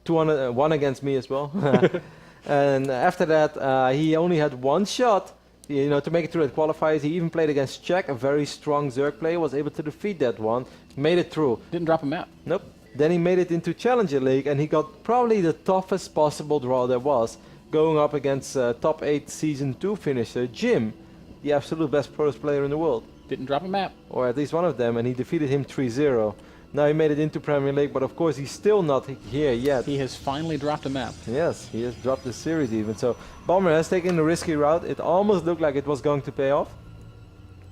200, one against me as well. And after that, he only had one shot, you know, to make it through the qualifiers. He even played against Czech, a very strong Zerg player, was able to defeat that one, made it through. Didn't drop a map. Nope. Then he made it into Challenger League, and he got probably the toughest possible draw there was, going up against top 8 Season 2 finisher, Jim, the absolute best pros player in the world. Didn't drop a map. Or at least one of them, and he defeated him 3-0. Now he made it into Premier League, but of course he's still not here yet. He has finally dropped a map. Yes, he has dropped the series even. So Bomber has taken the risky route. It almost looked like it was going to pay off.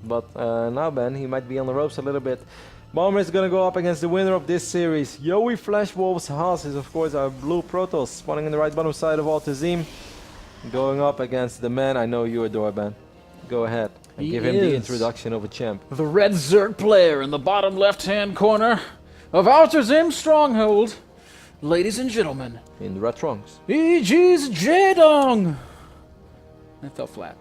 But now, Ben, he might be on the ropes a little bit. Bomber is going to go up against the winner of this series. Yowie Flash Wolves Haas is, of course, our blue Protoss, spawning in the right bottom side of Altazim. Going up against the man I know you adore, Ben. Go ahead and give him the introduction of a champ. The red Zerg player in the bottom left-hand corner of Altazim Stronghold. Ladies and gentlemen. In the red trunks. ZvP Jaedong. That fell flat.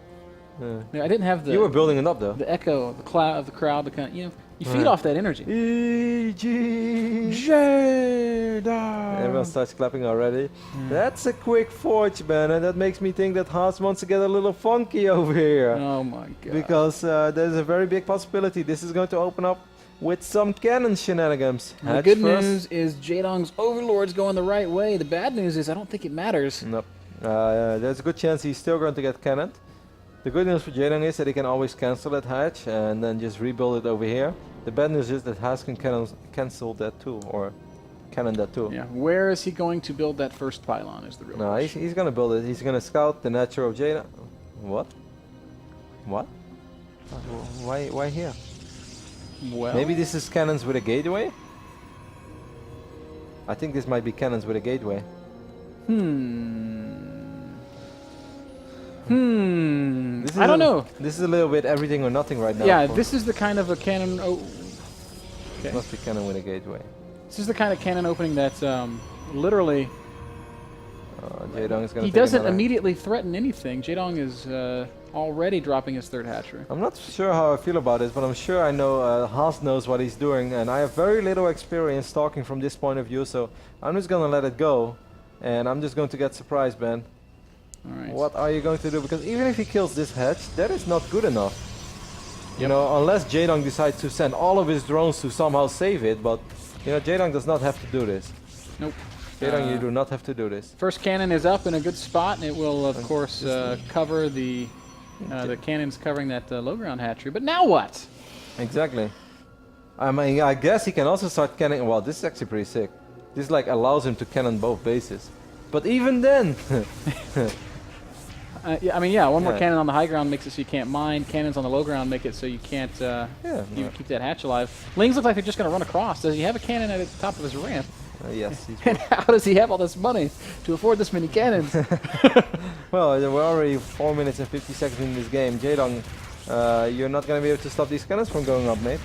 Yeah, I didn't have the. You were building it up though. The echo, the cloud of the crowd, the kind. You know, you feed off that energy. ZvP Jaedong. Everyone starts clapping already. That's a quick forge, man, and that makes me think that Haas wants to get a little funky over here. Oh my god. Because there's a very big possibility this is going to open up with some cannon shenanigans. The good news is Jaedong's Overlord's going the right way. The bad news is I don't think it matters. Nope. There's a good chance he's still going to get cannoned. The good news for Jaedong is that he can always cancel that hatch and then just rebuild it over here. The bad news is that Haas can cancel that too, or cannon that too. Yeah, where is he going to build that first pylon is the real No, question. he's going to build it. He's going to scout the nature of Jaedong. What? What? Why here? Well, Maybe this is cannons with a gateway? I think this might be cannons with a gateway. I don't know. This is a little bit everything or nothing right now. Yeah, this is the kind of a cannon. Okay. Must be cannon with a gateway. This is the kind of cannon opening that's literally. Jaedong is going to. He doesn't immediately threaten anything. Jaedong is already dropping his third hatchery. I'm not sure how I feel about this, but I'm sure I know Haas knows what he's doing, and I have very little experience talking from this point of view, so I'm just going to let it go, and I'm just going to get surprised, Ben. All right. What are you going to do? Because even if he kills this hatch, that is not good enough. You know, unless Jaedong decides to send all of his drones to somehow save it, but you know, Jaedong does not have to do this. Nope. Jaedong, you do not have to do this. First cannon is up in a good spot, and it will, of course, cover the cannons covering that low ground hatchery. But now what? Exactly. I mean, I guess he can also start cannon. Well, this is actually pretty sick. This like allows him to cannon both bases. But even then. Yeah, I mean, yeah, one more cannon on the high ground makes it so you can't mine. Cannons on the low ground make it so you can't even keep that hatch alive. Lings look like they're just going to run across. Does he have a cannon at the top of his ramp? Yes. And how does he have all this money to afford this many cannons? Well, we're already 4 minutes and 50 seconds in this game. Jaedong, you're not going to be able to stop these cannons from going up, mate.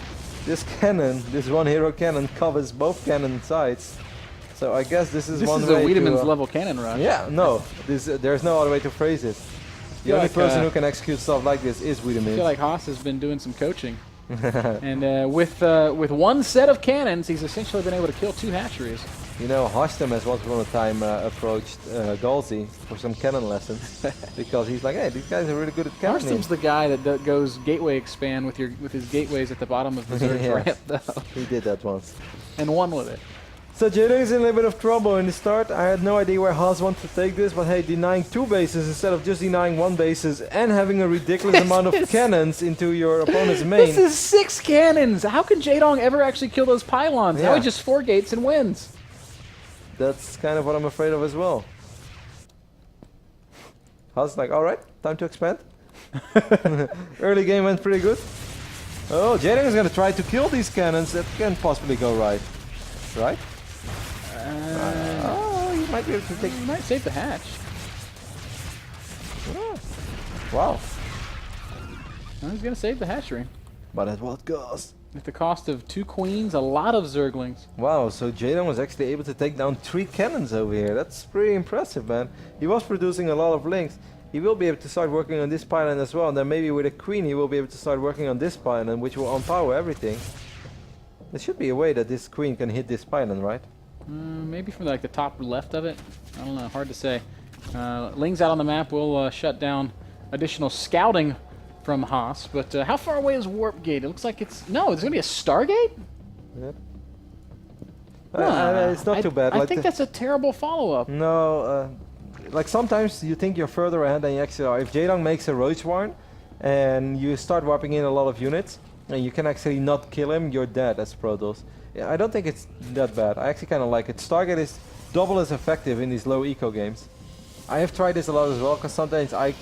This cannon, this one hero cannon, covers both cannon sides. So I guess this is one way to... This is a Wiedemann's level cannon rush. Yeah, no. There's no other way to phrase it. The only person who can execute stuff like this is Wiedemann. I feel like Haas has been doing some coaching. And with one set of cannons, he's essentially been able to kill 2 hatcheries. You know, Hastem has once upon a time approached Galzi for some cannon lessons because he's like, hey, these guys are really good at cannoning. Hastem's the guy that goes gateway expand with his gateways at the bottom of the Zerg's ramp, though. He did that once. And won with it. So Jaedong is in a little bit of trouble in the start. I had no idea where Haas wanted to take this, but hey, denying 2 bases instead of just denying 1 bases and having a ridiculous amount of cannons into your opponent's main. This is 6 cannons! How can Jaedong ever actually kill those pylons? Yeah. Now he just 4 gates and wins. That's kind of what I'm afraid of as well. Haas is like, alright, time to expand. Early game went pretty good. Oh, Jaedong is going to try to kill these cannons. That can't possibly go right. Right? Oh, you might be able to take... He might save the hatch. Oh. Wow. Well, he's going to save the hatchery. But at what cost? At the cost of 2 queens, a lot of Zerglings. Wow, so Jaedong was actually able to take down 3 cannons over here. That's pretty impressive, man. He was producing a lot of links. He will be able to start working on this pylon as well. And then maybe with a queen, he will be able to start working on this pylon, which will unpower everything. There should be a way that this queen can hit this pylon, right? Maybe from like the top left of it. I don't know. Hard to say. Ling's out on the map. We'll shut down additional scouting from Haas. But how far away is Warp Gate? It looks like it's... No, there's going to be a Stargate? Yep. Huh. It's not too bad. I think that's a terrible follow-up. No, like sometimes you think you're further ahead than you actually are. If Jaedong makes a Roach Warren and you start warping in a lot of units and you can actually not kill him, you're dead as Protoss. Yeah, I don't think it's that bad. I actually kind of like it. Stargate is double as effective in these low eco games. I have tried this a lot as well, because sometimes I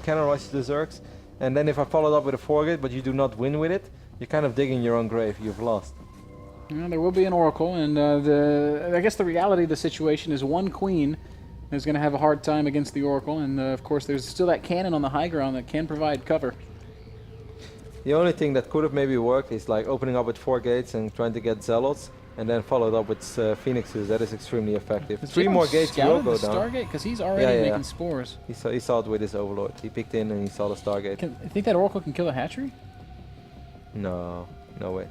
cannon rush the Zergs, and then if I follow it up with a 4-gate but you do not win with it, you're kind of digging your own grave. You've lost. Well, there will be an Oracle, and I guess the reality of the situation is one Queen is going to have a hard time against the Oracle, and of course there's still that cannon on the high ground that can provide cover. The only thing that could have maybe worked is like opening up with 4 gates and trying to get Zealots, and then followed up with Phoenixes. That is extremely effective. 3 more gates will go down. Stargate? Because he's already making spores. He saw it with his Overlord. He picked in and he saw the Stargate. You think that Oracle can kill a hatchery? No, no way.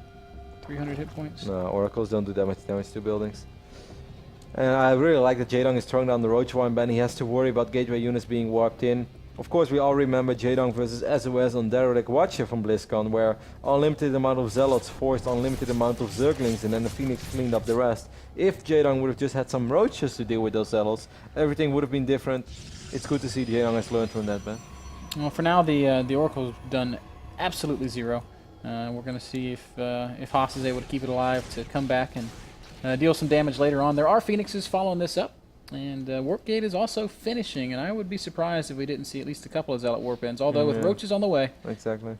300 hit points? No, Oracles don't do that much damage to buildings. And I really like that Jaedong is throwing down the Roach Warren ban. He has to worry about gateway units being warped in. Of course, we all remember Jaedong versus SOS on Derelict Watcher from BlizzCon, where unlimited amount of Zealots forced unlimited amount of Zerglings, and then the Phoenix cleaned up the rest. If Jaedong would have just had some Roaches to deal with those Zealots, everything would have been different. It's good to see Jaedong has learned from that, man. Well, for now, the Oracle's done absolutely zero. We're going to see if Haas is able to keep it alive to come back and deal some damage later on. There are Phoenixes following this up. And Warp Gate is also finishing, and I would be surprised if we didn't see at least a couple of Zealot Warp Ends, although with Roaches on the way. Exactly.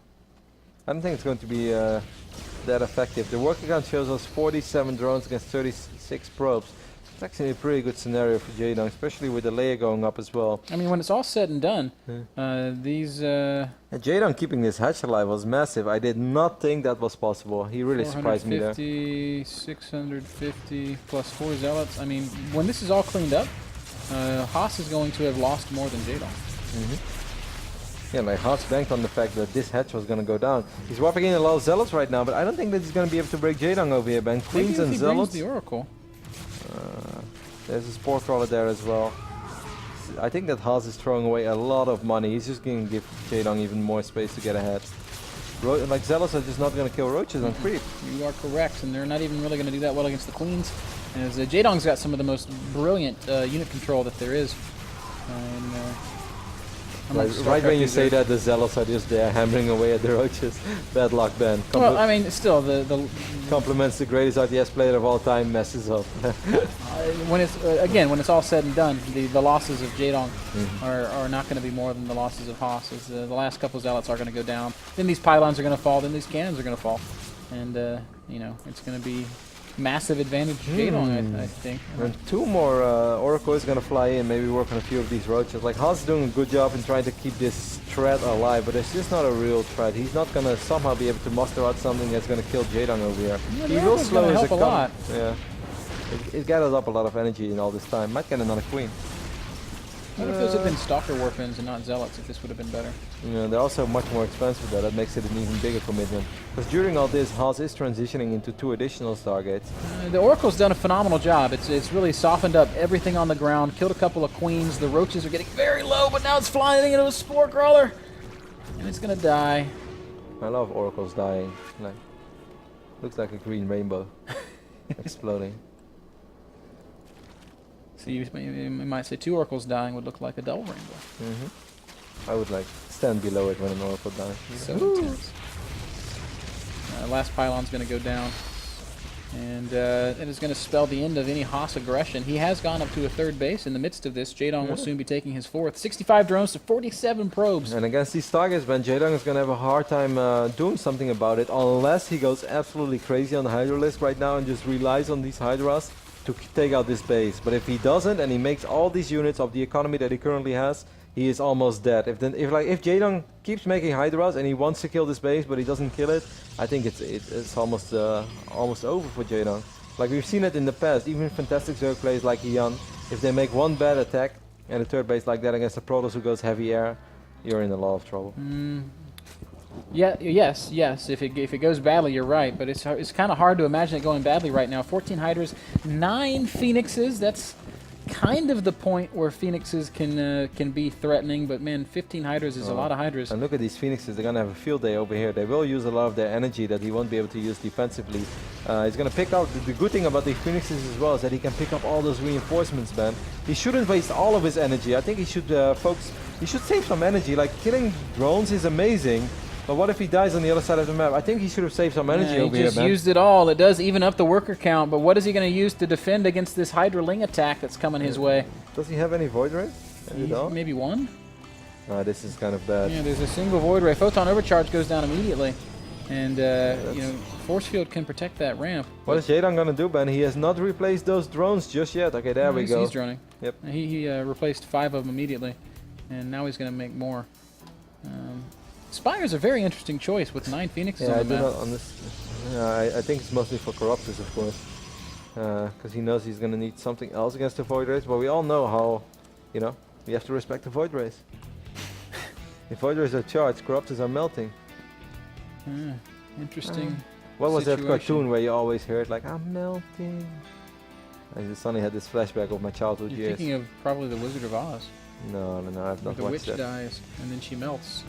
I don't think it's going to be that effective. The working count shows us 47 drones against 36 probes. It's actually a pretty good scenario for Jaedong, especially with the layer going up as well. I mean, when it's all said and done, these... Jaedong keeping this hatch alive was massive. I did not think that was possible. He really surprised me there. 650 plus 4 Zealots. I mean, when this is all cleaned up, Haas is going to have lost more than Jaedong. Yeah, like Haas banked on the fact that this hatch was going to go down. He's warping in a lot of Zealots right now, but I don't think that he's going to be able to break Jaedong over here, Ben. Queens and Zealots. The Oracle. There's a Spore Crawler there as well. I think that Haas is throwing away a lot of money. He's just going to give Jaedong even more space to get ahead. Like Zealots are just not going to kill Roaches on creep. You are correct, and they're not even really going to do that well against the Queens. As Jaedong's got some of the most brilliant unit control that there is. Right when you say that, the Zealots are just there hammering away at the Roaches. Bad luck, Ben. Well, I mean, still, the compliments the greatest RTS player of all time, messes up. when it's again, when it's all said and done, the losses of Jaedong are not going to be more than the losses of Haas. As the last couple of Zealots are going to go down, then these pylons are going to fall, then these cannons are going to fall, and you know, it's going to be massive advantage to Jaedong, I think. And 2 more Oracle is going to fly in, maybe work on a few of these Roaches. Like Haas is doing a good job in trying to keep this threat alive, but it's just not a real threat. He's not going to somehow be able to muster out something that's going to kill Jaedong over here. Yeah, he will slow his a lot. Yeah, it gathers up a lot of energy in all this time. Might get another Queen. What if those had been Stalker Warpins and not Zealots, if this would have been better? Yeah, they're also much more expensive though. That makes it an even bigger commitment. Because during all this, Haas is transitioning into 2 additional Stargates. The Oracle's done a phenomenal job. It's really softened up everything on the ground, killed a couple of Queens. The Roaches are getting very low, but now it's flying into a Spore Crawler. And it's going to die. I love Oracles dying. Like, looks like a green rainbow exploding. So you might say 2 Oracles dying would look like a double rainbow. I would like stand below it when an Oracle dies. So intense. Last pylon's going to go down. And it is going to spell the end of any Haas aggression. He has gone up to a 3rd base. In the midst of this, Jaedong will soon be taking his 4th. 65 drones to 47 probes. And against these targets, Ben, Jaedong is going to have a hard time doing something about it, unless he goes absolutely crazy on the Hydralisk right now and just relies on these Hydras to take out this base. But if he doesn't, and he makes all these units of the economy that he currently has, he is almost dead. If Jaedong keeps making Hydras and he wants to kill this base, but he doesn't kill it, I think it's almost over for Jaedong. Like we've seen it in the past, even fantastic Zerg players like Ian, if they make one bad attack and a 3rd base like that against a Protoss who goes heavy air, you're in a lot of trouble. Yeah, yes. If it goes badly, you're right. But it's kind of hard to imagine it going badly right now. 14 Hydras, 9 Phoenixes. That's kind of the point where Phoenixes can be threatening. But man, 15 Hydras is a lot of Hydras. And look at these Phoenixes. They're gonna have a field day over here. They will use a lot of their energy that he won't be able to use defensively. He's gonna pick out the good thing about the Phoenixes as well is that he can pick up all those reinforcements, man. He shouldn't waste all of his energy. I think he should focus. He should save some energy. Like killing drones is amazing. But what if he dies on the other side of the map? I think he should have saved some energy over here, man. He just used it all. It does even up the worker count, but what is he going to use to defend against this Hydra Ling attack that's coming his way? Does he have any Void Ray? Maybe one? This is kind of bad. Yeah, there's a single Void Ray. Photon Overcharge goes down immediately. And, you know, Force Field can protect that ramp. What is Jaedong going to do, Ben? He has not replaced those drones just yet. Okay, there we go. He's droning. Yep. He replaced 5 of them immediately, and now he's going to make more. Spire's a very interesting choice with 9 Phoenixes on the map. I think it's mostly for Corruptors, of course. Because he knows he's going to need something else against the Void Rays. But we all know how, you know, we have to respect the Void Rays. If Void Rays are charged, Corruptors are melting. Interesting. What was that situation. cartoon where you always heard, like, I'm melting? I just suddenly had this flashback of my childhood You're years. thinking of probably The Wizard of Oz. No, I've not The watched witch that. dies, and then she melts.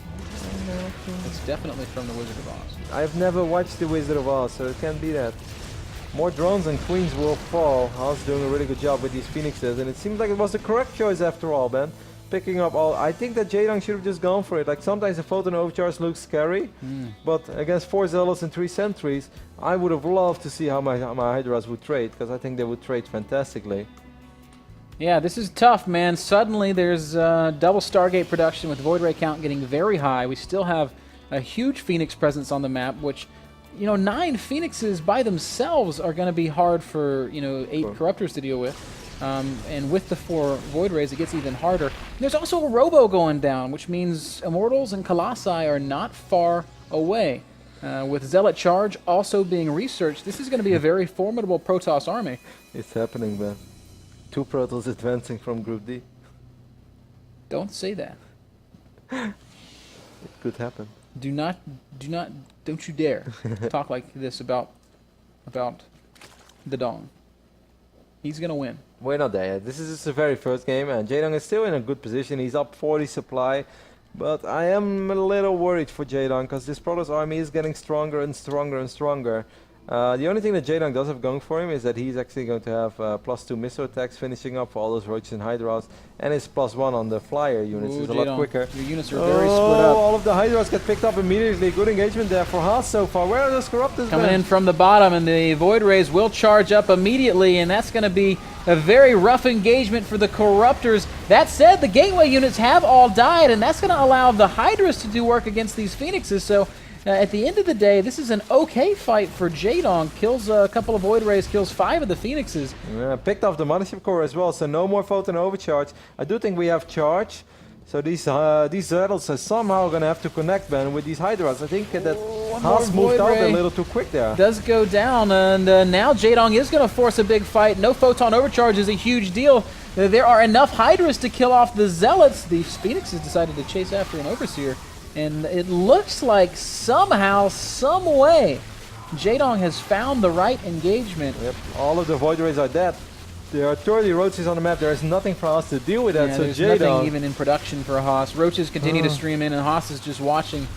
It's definitely from The Wizard of Oz. I've never watched The Wizard of Oz, so it can't be that. More drones and queens will fall. Hans doing a really good job with these Phoenixes, and it seems like it was the correct choice after all, Ben. Picking up all. I think that Jaedong should have just gone for it. Like sometimes the Photon Overcharge looks scary, but against 4 Zealots and 3 Sentries, I would have loved to see how my Hydras would trade, because I think they would trade fantastically. Yeah, this is tough, man. Suddenly there's double Stargate production with Void Ray count getting very high. We still have a huge Phoenix presence on the map, which, you know, 9 Phoenixes by themselves are going to be hard for, you know, 8 Corruptors to deal with. And with the 4 Void Rays, it gets even harder. There's also a Robo going down, which means Immortals and Colossi are not far away. With Zealot Charge also being researched, this is going to be a very formidable Protoss army. It's happening, man. 2 Protoss advancing from Group D. Don't say that. It could happen. Don't you dare talk like this about the Dong. He's gonna win. We're not there yet. This is just the very first game, and Jaedong is still in a good position. He's up 40 supply, but I am a little worried for Jaedong because this Protoss army is getting stronger and stronger and stronger. The only thing that Jaedong does have going for him is that he's actually going to have +2 missile attacks finishing up for all those Roaches and Hydras, and his +1 on the flyer units is a lot quicker. Your units are very split up. All of the Hydras get picked up immediately. Good engagement there for Haas so far. Where are those Corruptors Coming in from the bottom, and the Void Rays will charge up immediately, and that's going to be a very rough engagement for the Corruptors. That said, the Gateway units have all died, and that's going to allow the Hydras to do work against these Phoenixes, so at the end of the day, this is an okay fight for Jaedong. Kills a couple of Void Rays, kills 5 of the Phoenixes. Yeah, picked off the Mothership Core as well, so no more Photon Overcharge. I do think we have charge, so these Zealots are somehow going to have to connect, Ben, with these Hydras. I think that Haas moved out a little too quick there. Does go down, and now Jaedong is going to force a big fight. No Photon Overcharge is a huge deal. There are enough Hydras to kill off the Zealots. The Phoenixes decided to chase after an Overseer. And it looks like somehow, some way, Jaedong has found the right engagement. Yep, all of the Void Rays are dead. There are 30 Roaches on the map. There is nothing for us to deal with that. Yeah, So there's Jaedong, nothing even in production for Haas. Roaches continue to stream in, and Haas is just watching,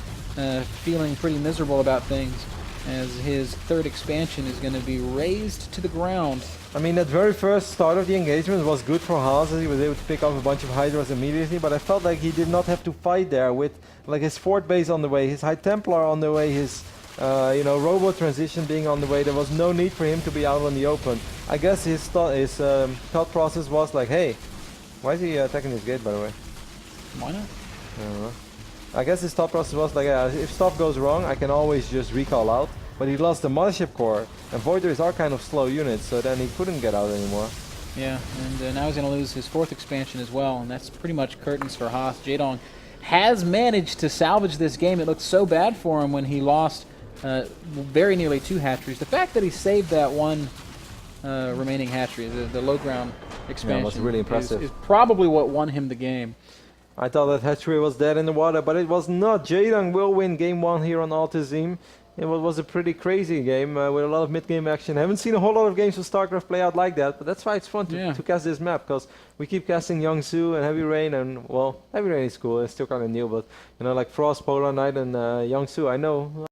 feeling pretty miserable about things, as his 3rd expansion is going to be razed to the ground. I mean, that very first start of the engagement was good for Haas, as he was able to pick up a bunch of Hydras immediately, but I felt like he did not have to fight there with like his Fort Base on the way, his High Templar on the way, his Robo Transition being on the way. There was no need for him to be out on the open. I guess his thought process was like, hey, why is he attacking this gate, by the way? Why not? I don't know. I guess his thought process was like, if stuff goes wrong, I can always just recall out. But he lost the Mothership Core, and Void Rays are kind of slow units, so then he couldn't get out anymore. Yeah, and now he's going to lose his 4th expansion as well, and that's pretty much curtains for Haas. Jaedong has managed to salvage this game. It looked so bad for him when he lost very nearly 2 hatcheries. The fact that he saved that one remaining hatchery, the low ground expansion, was really impressive. is probably what won him the game. I thought that hatchery was dead in the water, but it was not. Jaedong will win game 1 here on Altazim. It was a pretty crazy game with a lot of mid-game action. I haven't seen a whole lot of games of StarCraft play out like that, but that's why it's fun to cast this map, because we keep casting Yangsu and Heavy Rain, and well, Heavy Rain is cool, it's still kind of new, but you know, like Frost, Polar Knight, and Yangsu, I know